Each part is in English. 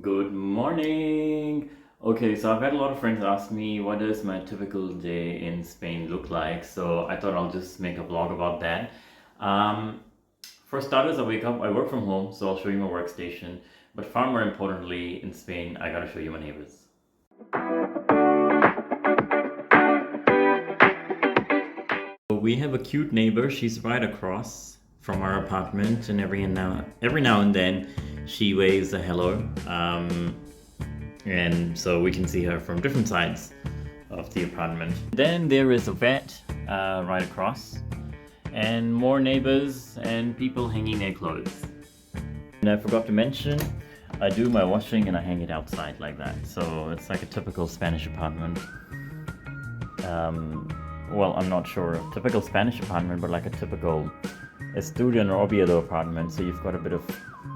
Good morning. Okay, so I've had a lot of friends ask me what does my typical day in Spain look like. So I thought I'll just make a vlog about that. Um, for starters, I wake up, I work from home, so I'll show you my workstation. But far more importantly, in Spain, I gotta show you my neighbors. So we have a cute neighbor. She's right across from our apartment, and every now and then she waves a hello. And so we can see her from different sides of the apartment. Then there is a vet right across, and more neighbors and people hanging their clothes. And I forgot to mention, I do my washing and I hang it outside like that. So it's like a typical Spanish apartment. Well, I'm not sure a typical Spanish apartment, but like a typical Asturian or Oviedo apartment. So you've got a bit of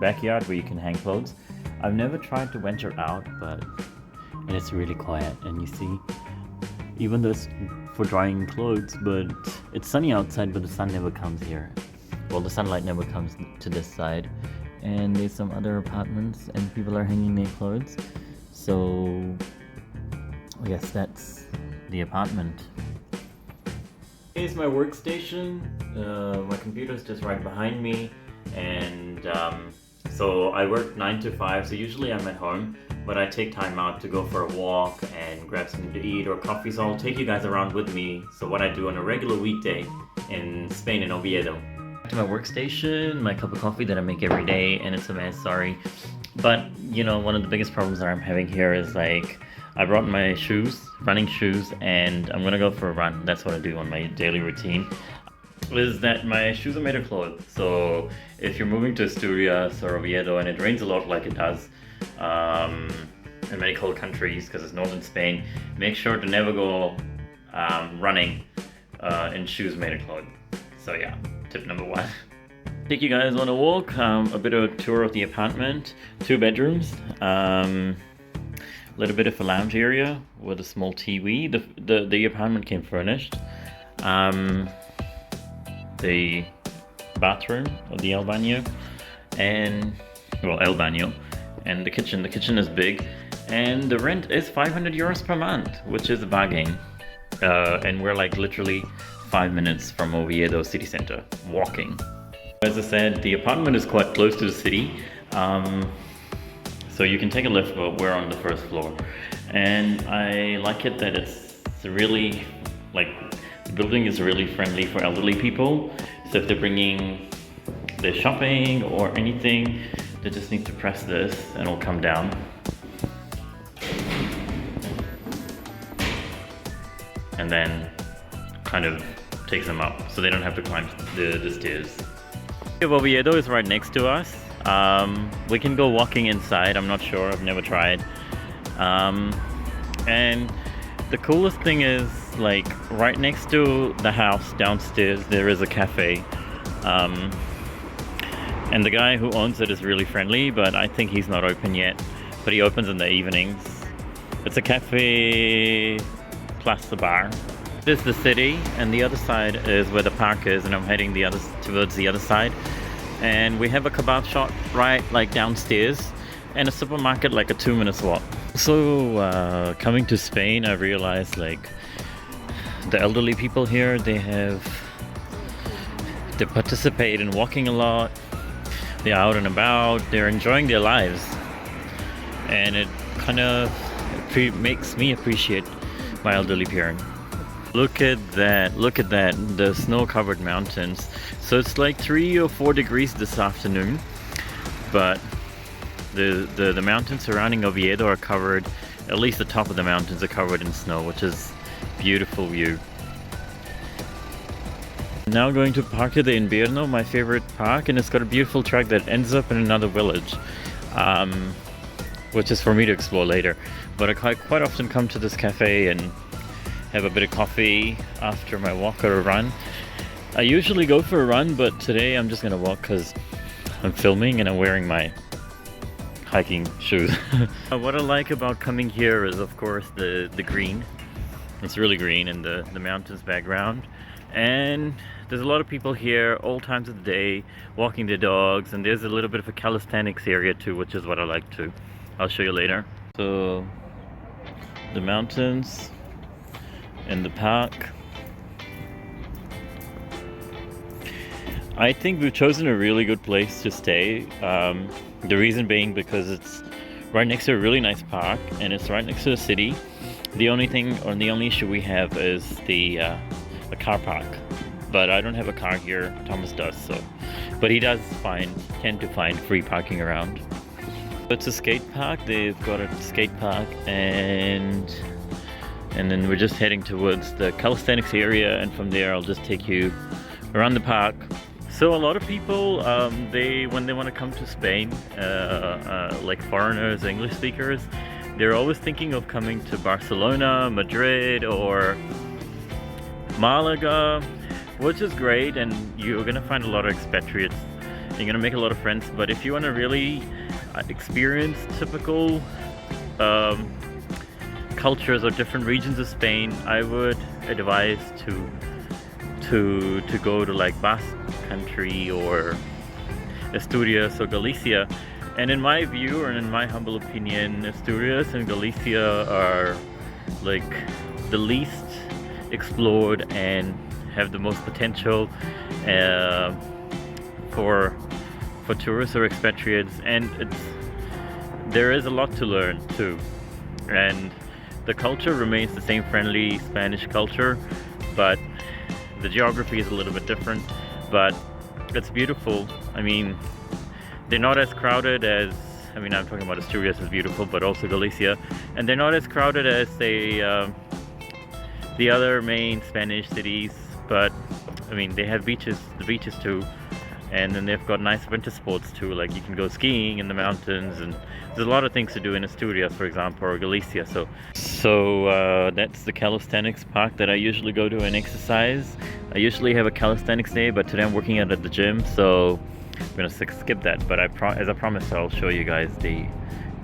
backyard where you can hang clothes. I've never tried to venture out, and it's really quiet. And you see, even though it's for drying clothes, but it's sunny outside, but the sun never comes here. Well, the sunlight never comes to this side. And there's some other apartments, and people are hanging their clothes. So, yes, that's the apartment. Here's my workstation. My computer's just right behind me, and so I work 9 to 5, so usually I'm at home, but I take time out to go for a walk and grab something to eat or coffee, so I'll take you guys around with me. So what I do on a regular weekday in Spain, in Oviedo. Back to my workstation, my cup of coffee that I make every day, and it's a mess, sorry. But, you know, one of the biggest problems that I'm having here is like, I brought my shoes, running shoes, and I'm gonna go for a run. That's what I do on my daily routine. Is that my shoes are made of cloth. So if you're moving to Asturias or Oviedo and it rains a lot like it does in many cold countries because it's northern Spain, make sure to never go running in shoes made of cloth. So yeah, tip number one. Take you guys on a walk, a bit of a tour of the apartment. 2 bedrooms. Little bit of a lounge area with a small TV. The apartment came furnished. The bathroom or the el baño, and el baño, and the kitchen. The kitchen is big, and the rent is 500 euros per month, which is a bargain. And we're like literally 5 minutes from Oviedo city center, walking. As I said, the apartment is quite close to the city. So you can take a lift, but we're on the first floor. And I like it that it's really, like, the building is really friendly for elderly people. So if they're bringing their shopping or anything, they just need to press this and it'll come down. And then kind of takes them up, so they don't have to climb the stairs. Oviedo is right next to us. We can go walking inside. I'm not sure, I've never tried. And the coolest thing is, like, right next to the house downstairs there is a cafe, and the guy who owns it is really friendly, but I think he's not open yet, but he opens in the evenings. It's a cafe plus the bar. This is the city, and the other side is where the park is, and I'm heading towards the other side. And we have a kebab shop right like downstairs, and a supermarket like a 2-minute walk. So coming to Spain, I realized like the elderly people here, they participate in walking a lot. They're out and about, they're enjoying their lives, and it kind of makes me appreciate my elderly parent. Look at that, the snow-covered mountains. So it's like 3 or 4 degrees this afternoon, but the mountains surrounding Oviedo are covered, at least the top of the mountains are covered in snow, which is beautiful view. Now going to Parque de Invierno, my favorite park, and it's got a beautiful track that ends up in another village, which is for me to explore later. But I quite often come to this cafe and have a bit of coffee after my walk or a run. I usually go for a run, but today I'm just gonna walk because I'm filming and I'm wearing my hiking shoes. What I like about coming here is, of course, the green. It's really green, and the mountains background. And there's a lot of people here all times of the day walking their dogs, and there's a little bit of a calisthenics area too, which is what I like too. I'll show you later. So the mountains and the park. I think we've chosen a really good place to stay. The reason being because it's right next to a really nice park and it's right next to the city. The only thing, or the only issue we have is the car park. But I don't have a car here. Thomas does, so. But he does tend to find free parking around. It's a skate park. They've got a skate park, and then we're just heading towards the calisthenics area, and from there I'll just take you around the park. So a lot of people, when they want to come to Spain, like foreigners, English speakers, they're always thinking of coming to Barcelona, Madrid, or Malaga, which is great, and you're gonna find a lot of expatriates. You're gonna make a lot of friends. But if you want to really experience typical cultures of different regions of Spain, I would advise to go to like Basque Country or Asturias or Galicia. And in my view, or in my humble opinion, Asturias and Galicia are like the least explored and have the most potential for tourists or expatriates, and there is a lot to learn too. And the culture remains the same friendly Spanish culture, but the geography is a little bit different. But it's beautiful. I mean, they're not as crowded as, I mean, I'm talking about Asturias is beautiful, but also Galicia, and they're not as crowded as the other main Spanish cities. But I mean, they have the beaches too, and then they've got nice winter sports too, like you can go skiing in the mountains, and there's a lot of things to do in Asturias, for example, or Galicia. So that's the calisthenics park that I usually go to and exercise. I usually have a calisthenics day, but today I'm working out at the gym, so I'm gonna skip that. But as I promised, I'll show you guys the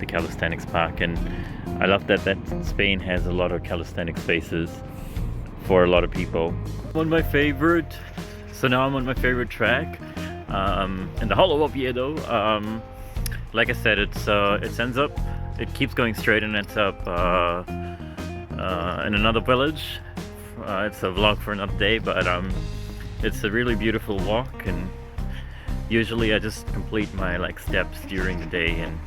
calisthenics park. And I love that Spain has a lot of calisthenics spaces for a lot of people. So now I'm on my favorite track in the whole of Oviedo. Like I said, it keeps going straight and ends up in another village. It's a vlog for another day, but it's a really beautiful walk, and usually I just complete my steps during the day, and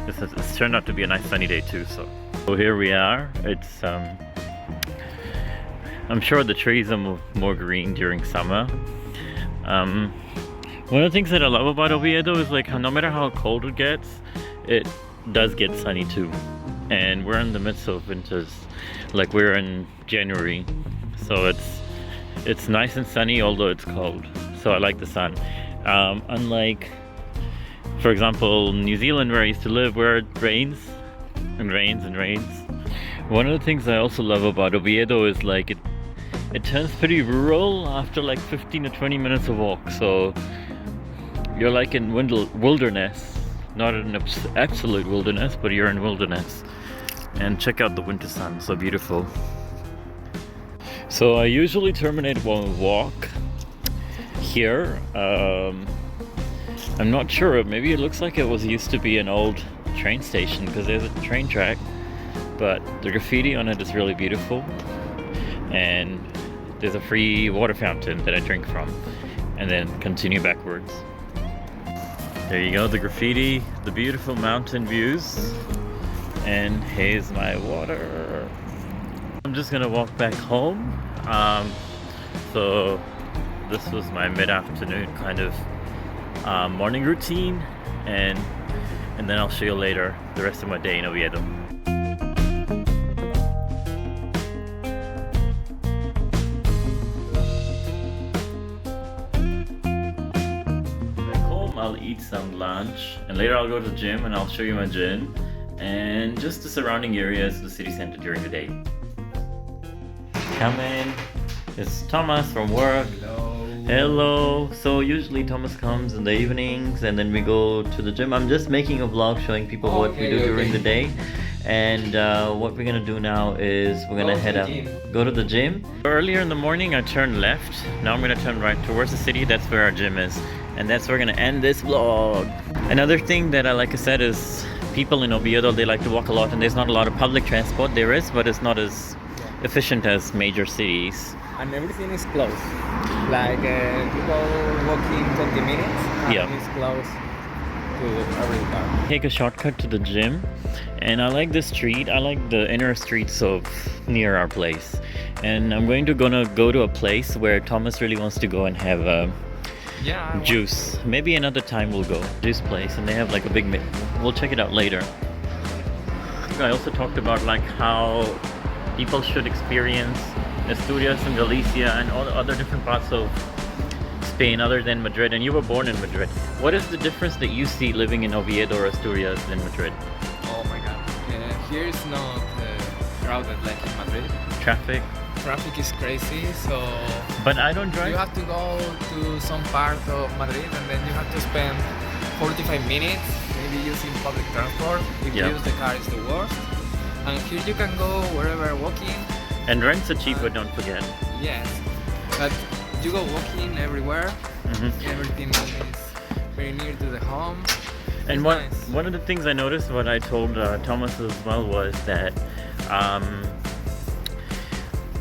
it's turned out to be a nice sunny day too. So here we are. It's I'm sure the trees are more green during summer. One of the things that I love about Oviedo is no matter how cold it gets, it does get sunny too. And we're in the midst of winters, we're in January, so it's nice and sunny, although it's cold. So I like the sun. Unlike, for example, New Zealand, where I used to live, where it rains and rains and rains. One of the things I also love about Oviedo is it turns pretty rural after 15 to 20 minutes of walk. So you're in wilderness, not an absolute wilderness, but you're in wilderness. And check out the winter sun, so beautiful. So I usually terminate one walk here. I'm not sure, maybe it looks like it used to be an old train station, because there's a train track, but the graffiti on it is really beautiful. And there's a free water fountain that I drink from, and then continue backwards. There you go, the graffiti, the beautiful mountain views, and here's my water. I'm just gonna walk back home. So this was my mid-afternoon kind of morning routine, and then I'll show you later the rest of my day in Oviedo. I'll eat some lunch, and later I'll go to the gym, and I'll show you my gym and just the surrounding areas of the city center during the day. Come in. It's Thomas from work. Hello. So usually Thomas comes in the evenings, and then we go to the gym. I'm just making a vlog showing people what we do during the day. And what we're gonna do now is we're gonna go to the gym. Earlier in the morning I turned left. Now I'm gonna turn right towards the city. That's where our gym is. And that's where we're gonna end this vlog. Another thing that I said is people in Oviedo, they like to walk a lot, and there's not a lot of public transport. There is, but it's not as efficient as major cities. And everything is close. Like you go walking 20 minutes, and it's close to everything. Take a shortcut to the gym, and I like this street. I like the inner streets of near our place. And I'm gonna go to a place where Thomas really wants to go and have juice. Maybe another time we'll go. Juice place, and they have like a big we'll check it out later. I also talked about like how people should experience Asturias and Galicia and all the other different parts of Spain other than Madrid. And you were born in Madrid. What is the difference that you see living in Oviedo or Asturias than Madrid? Oh my god. Here is not crowded like in Madrid. Traffic is crazy, so... But I don't drive. You have to go to some part of Madrid and then you have to spend 45 minutes maybe using public transport. If you use the car, it's the worst. And here you can go wherever walking. And rents are cheaper, don't forget. Yes, but you go walking everywhere. Everything is very near to the home. And one of the things I noticed, what I told Thomas as well, was that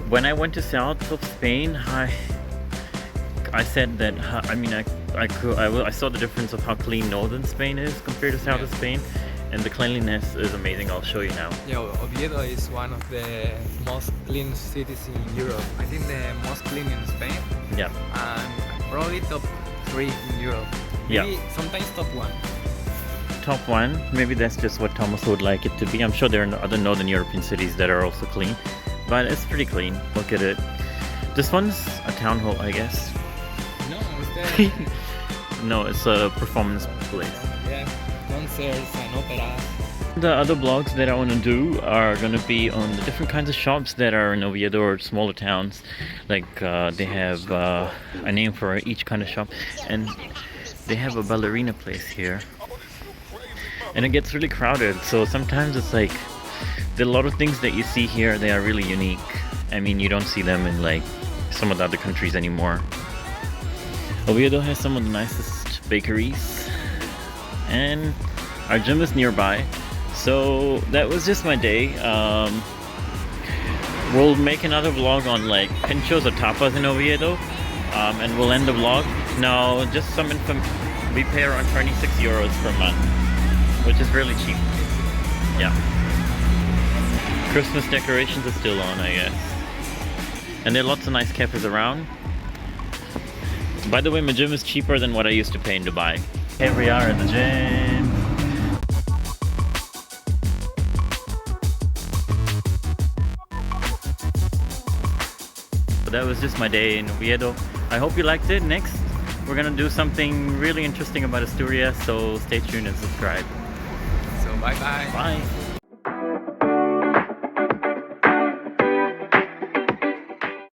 when I went to south of Spain, I said that I saw the difference of how clean northern Spain is compared to south of Spain. And the cleanliness is amazing. I'll show you now. Yeah, Oviedo is one of the most clean cities in Europe. I think the most clean in Spain. Yeah. And probably top 3 in Europe. Maybe sometimes top 1. Top 1. Maybe that's just what Thomas would like it to be. I'm sure there are other northern European cities that are also clean. But it's pretty clean. Look at it. This one's a town hall, I guess. No, it's No, it's a performance place. Yeah. Concerts and operas. The other vlogs that I want to do are going to be on the different kinds of shops that are in Oviedo or smaller towns. Like they have a name for each kind of shop, and they have a ballerina place here. And it gets really crowded, so sometimes it's like there are a lot of things that you see here, they are really unique. I mean, you don't see them in like some of the other countries anymore. Oviedo has some of the nicest bakeries. And our gym is nearby, so that was just my day. We'll make another vlog on like pinchos or tapas in Oviedo, and we'll end the vlog. Now, just some we pay around 26 euros per month, which is really cheap. Yeah. Christmas decorations are still on, I guess. And there are lots of nice cafes around. By the way, my gym is cheaper than what I used to pay in Dubai. Here we are at the gym. So that was just my day in Oviedo. I hope you liked it. Next, we're gonna do something really interesting about Asturias, so stay tuned and subscribe. So bye-bye. Bye.